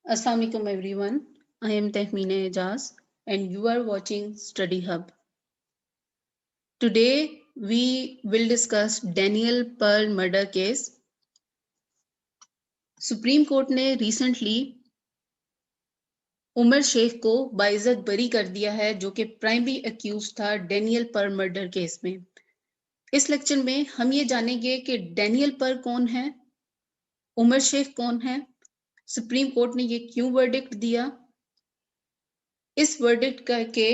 Assalamu alaikum everyone. I am Tehmeena Ejaz and you are watching Study Hub. Today we will discuss Daniel Pearl murder case. Supreme court ने recently Umar Sheikh को बाइज्जत बरी कर दिया है, जो कि प्राइमरी अक्यूज था डैनियल पर मर्डर केस में। इस लेक्चर में हम ये जानेंगे कि डैनियल पर कौन है, उमर शेख कौन है, सुप्रीम कोर्ट ने ये क्यों वर्डिक्ट दिया, इस वर्डिक्ट के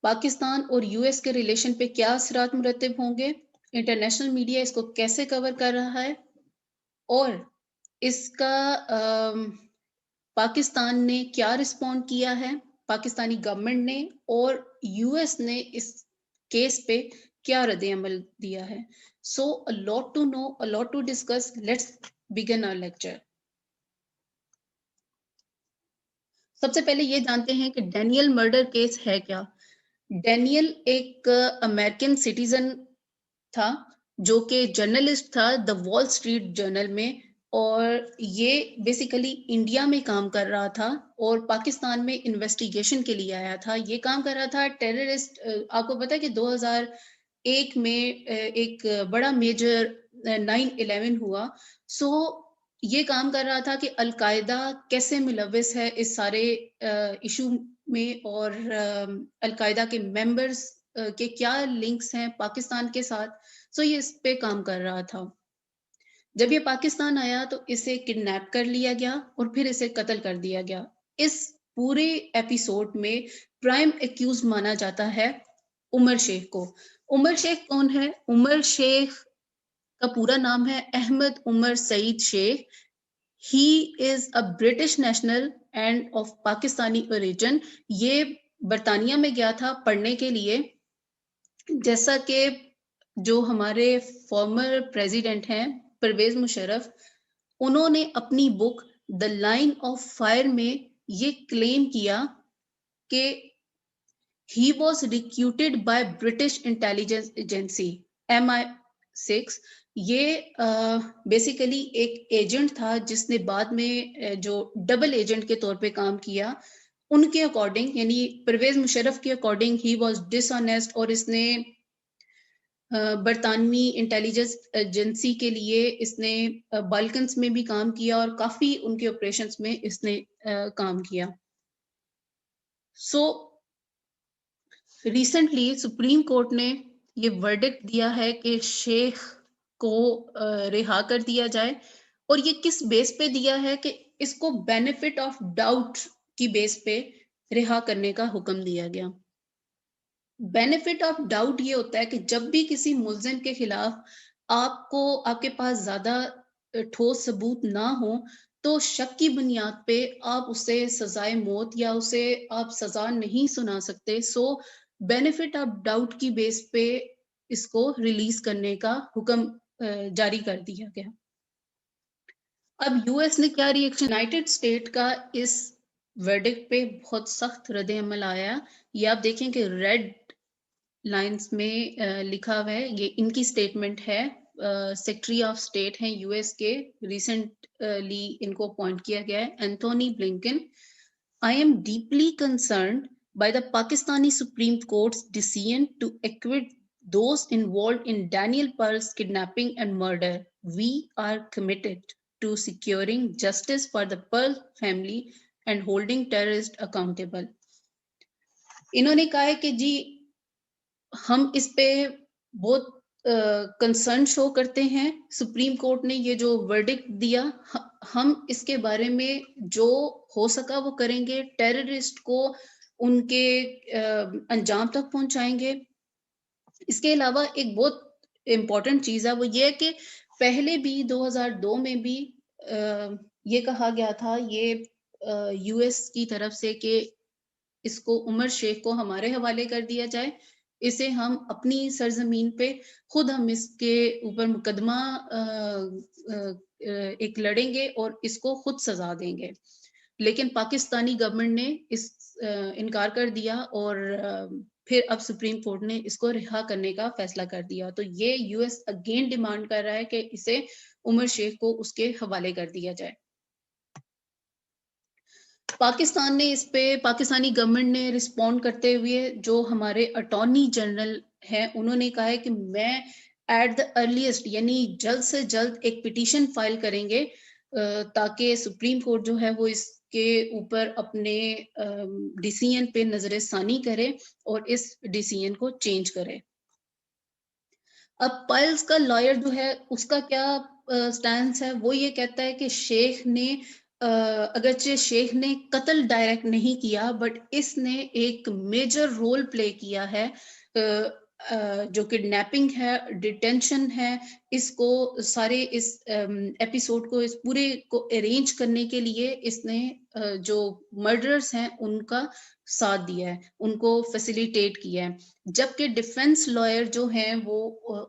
पाकिस्तान और यूएस के रिलेशन पे क्या असरात मुरतब होंगे, इंटरनेशनल मीडिया इसको कैसे कवर कर रहा है और इसका पाकिस्तान ने क्या रिस्पॉन्ड किया है, पाकिस्तानी गवर्नमेंट ने और यूएस ने इस केस पे क्या रद्द अमल दिया है। So a lot to know, a lot to discuss. Let's begin our lecture. सबसे पहले ये जानते हैं कि डैनियल मर्डर केस है क्या। डैनियल एक अमेरिकन सिटीजन था जो कि जर्नलिस्ट था द वॉल स्ट्रीट जर्नल में, और ये बेसिकली इंडिया में काम कर रहा था और पाकिस्तान में इन्वेस्टिगेशन के लिए आया था। ये काम कर रहा था टेररिस्ट। आपको पता है कि 2001 में एक बड़ा मेजर 9/11 हुआ। सो ये काम कर रहा था कि अलकायदा कैसे मुलविस है इस सारे इशू में और अलकायदा के मेंबर्स के क्या लिंक्स हैं पाकिस्तान के साथ। सो ये इस पे काम कर रहा था। जब ये पाकिस्तान आया तो इसे किडनैप कर लिया गया और फिर इसे कत्ल कर दिया गया। इस पूरे एपिसोड में प्राइम एक्यूज माना जाता है उमर शेख को। उमर शेख कौन है? उमर शेख का पूरा नाम है Ahmed Omar Saeed Sheikh. He is a British national and of Pakistani origin. ये बरतानिया में गया था पढ़ने के लिए। जैसा कि जो हमारे फॉर्मर प्रेसिडेंट हैं परवेज मुशर्रफ, उन्होंने अपनी book the line of fire में ये क्लेम किया कि he was recruited by British intelligence agency MI6। ये बेसिकली एक एजेंट था जिसने बाद में जो डबल एजेंट के तौर पे काम किया। उनके अकॉर्डिंग, यानी परवेज मुशर्रफ के अकॉर्डिंग, ही वॉज डिसऑनेस्ट और इसने बरतानवी इंटेलिजेंस एजेंसी के लिए इसने बाल्कन्स में भी काम किया और काफी उनके ऑपरेशंस में इसने काम किया। सो रिसेंटली सुप्रीम कोर्ट ने ये वर्डिक्ट दिया है कि शेख को रिहा कर दिया जाए, और ये किस बेस पे दिया है कि इसको बेनिफिट ऑफ डाउट की बेस पे रिहा करने का हुक्म दिया गया। बेनिफिट ऑफ डाउट ये होता है कि जब भी किसी मुल्जिम के खिलाफ आपके पास ज्यादा ठोस सबूत ना हो तो शक की बुनियाद पे आप उसे सजाए मौत या उसे आप सजा नहीं सुना सकते। सो बेनिफिट ऑफ डाउट की बेस पे इसको रिलीज करने का हुक्म जारी कर दिया गया। अब यूएस ने क्या रिएक्शन? यूनाइटेड स्टेट का इस वर्डिक्ट पे बहुत सख्त रद्द अमल आया। ये आप देखें कि रेड लाइंस में लिखा हुआ है, ये इनकी स्टेटमेंट है। सेक्रेटरी ऑफ स्टेट हैं यूएस के, रिसेंटली इनको अपॉइंट किया गया है, Anthony Blinken. I am deeply concerned by the Pakistani Supreme Court's decision to acquit those involved in Daniel Pearl's kidnapping and murder. We are committed to securing justice for the Pearl family and holding terrorists accountable. इन्होंने कहा है कि जी हम इस पे बहुत concern show करते हैं। सुप्रीम कोर्ट ने ये जो वर्डिक्ट दिया, हम इसके बारे में जो हो सका वो करेंगे, टेररिस्ट को उनके अंजाम तक पहुंचाएंगे। इसके अलावा एक बहुत इम्पोर्टेंट चीज है, वो ये है कि पहले भी 2002 में भी ये कहा गया था, ये यूएस की तरफ से, कि इसको उमर शेख को हमारे हवाले कर दिया जाए, इसे हम अपनी सरजमीन पे खुद हम इसके ऊपर मुकदमा एक लड़ेंगे और इसको खुद सजा देंगे। लेकिन पाकिस्तानी गवर्नमेंट ने इस इनकार कर दिया और फिर अब सुप्रीम कोर्ट ने इसको रिहा करने का फैसला कर दिया। तो ये यूएस अगेन डिमांड कर रहा है कि इसे उमर शेख को उसके हवाले कर दिया जाए। پاکستان نے اس پہ پاکستانی گورنمنٹ نے رسپونڈ کرتے ہوئے جو ہمارے اٹارنی جنرل ہیں انہوں نے کہا ہے کہ میں ایٹ دا ارلیسٹ یعنی جلد سے جلد ایک پٹیشن فائل کریں گے تاکہ سپریم کورٹ جو ہے وہ اس کے اوپر اپنے ڈیسیژن پہ نظر ثانی کرے اور اس ڈیسیژن کو چینج کرے. اب پائلز کا لائر جو ہے اس کا کیا سٹینس ہے، وہ یہ کہتا ہے کہ شیخ نے اگرچہ شیخ نے قتل ڈائریکٹ نہیں کیا بٹ اس نے ایک میجر رول پلے کیا ہے، جو کڈنیپنگ ہے، ڈیٹینشن ہے، اس کو سارے اس ایپیسوڈ کو اس پورے کو ارینج کرنے کے لیے اس نے جو مرڈرز ہیں ان کا ساتھ دیا ہے، ان کو فیسیلیٹیٹ کیا ہے. جبکہ ڈیفنس لائر جو ہیں وہ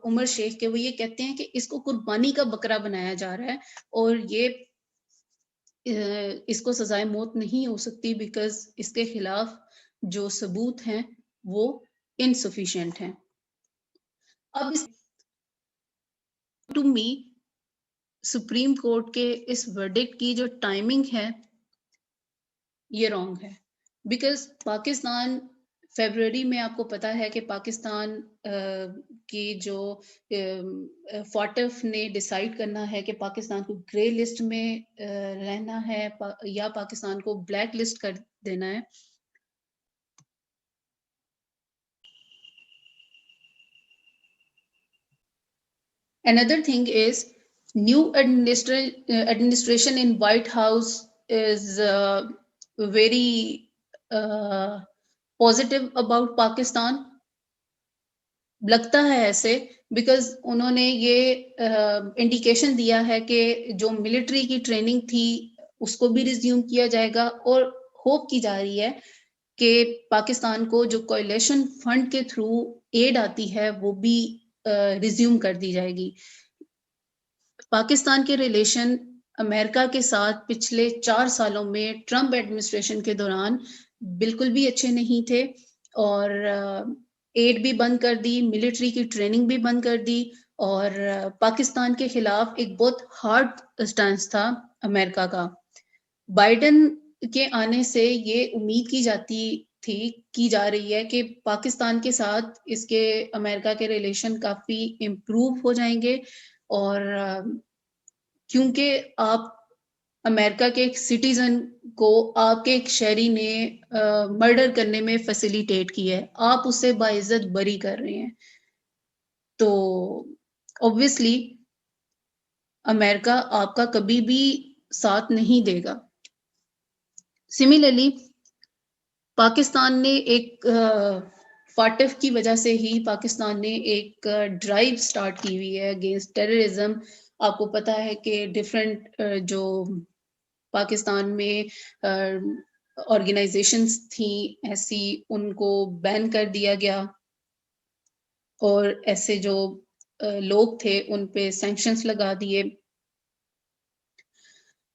عمر شیخ کے وہ یہ کہتے ہیں کہ اس کو قربانی کا بکرا بنایا جا رہا ہے اور یہ اس کو سزائے موت نہیں ہو سکتی بیکاز اس کے خلاف جو ثبوت ہیں وہ انسفیشینٹ ہیں. اب ٹو می سپریم کورٹ کے اس ورڈکٹ کی جو ٹائمنگ ہے یہ رانگ ہے، بیکاز پاکستان فیبروری میں آپ کو پتا ہے کہ پاکستان کی جو فاٹف نے ڈیسائیڈ کرنا ہے کہ پاکستان کو گرے لسٹ میں رہنا ہے یا پاکستان کو بلیک لسٹ کر دینا ہے. Another thing is new administration in White House is very positive about Pakistan. لگتا ہے ایسے بیکاز انہوں نے یہ انڈیکیشن دیا ہے کہ جو ملٹری کی ٹریننگ تھی اس کو بھی ریزیوم کیا جائے گا اور ہوپ کی جا رہی ہے کہ پاکستان کو جو کولیشن فنڈ کے تھرو ایڈ آتی ہے وہ بھی ریزیوم کر دی جائے گی. پاکستان کے ریلیشن امریکہ کے ساتھ پچھلے 4 سالوں میں ٹرمپ ایڈمنسٹریشن کے دوران بالکل بھی اچھے نہیں تھے اور ایڈ بھی بند کر دی، ملٹری کی ٹریننگ بھی بند کر دی اور پاکستان کے خلاف ایک بہت ہارڈ سٹانس تھا امریکہ کا. بائیڈن کے آنے سے یہ امید کی جا رہی ہے کہ پاکستان کے ساتھ اس کے امریکہ کے ریلیشن کافی امپروو ہو جائیں گے اور کیونکہ آپ امریکہ کے ایک سٹیزن کو آپ کے ایک شہری نے مرڈر کرنے میں فیسیلیٹیٹ کی ہے، آپ اسے باعزت بری کر رہے ہیں، تو obviously امریکہ آپ کا کبھی بھی ساتھ نہیں دے گا. سملرلی پاکستان نے ایک فاٹف کی وجہ سے ہی پاکستان نے ایک ڈرائیو سٹارٹ کی ہوئی ہے اگینسٹ ٹیررزم. آپ کو پتا ہے کہ ڈفرینٹ جو پاکستان میں آرگنائزیشنز تھیں ایسی ان کو بین کر دیا گیا اور ایسے جو لوگ تھے ان پہ سینکشنز لگا دیے.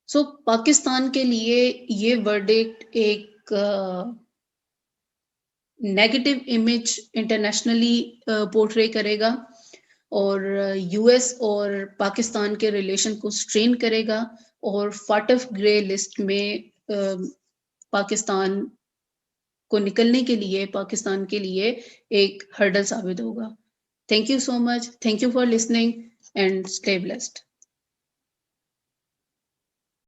سو پاکستان کے لیے یہ ورڈکٹ ایک نیگیٹو امیج انٹرنیشنلی پورٹرے کرے گا اور یو ایس اور پاکستان کے ریلیشن کو سٹرین کرے گا اور فاٹف گرے لسٹ میں پاکستان کو نکلنے کے لیے پاکستان کے لیے ایک ہرڈل ثابت ہوگا. Thank you so much. Thank you for listening and stay blessed.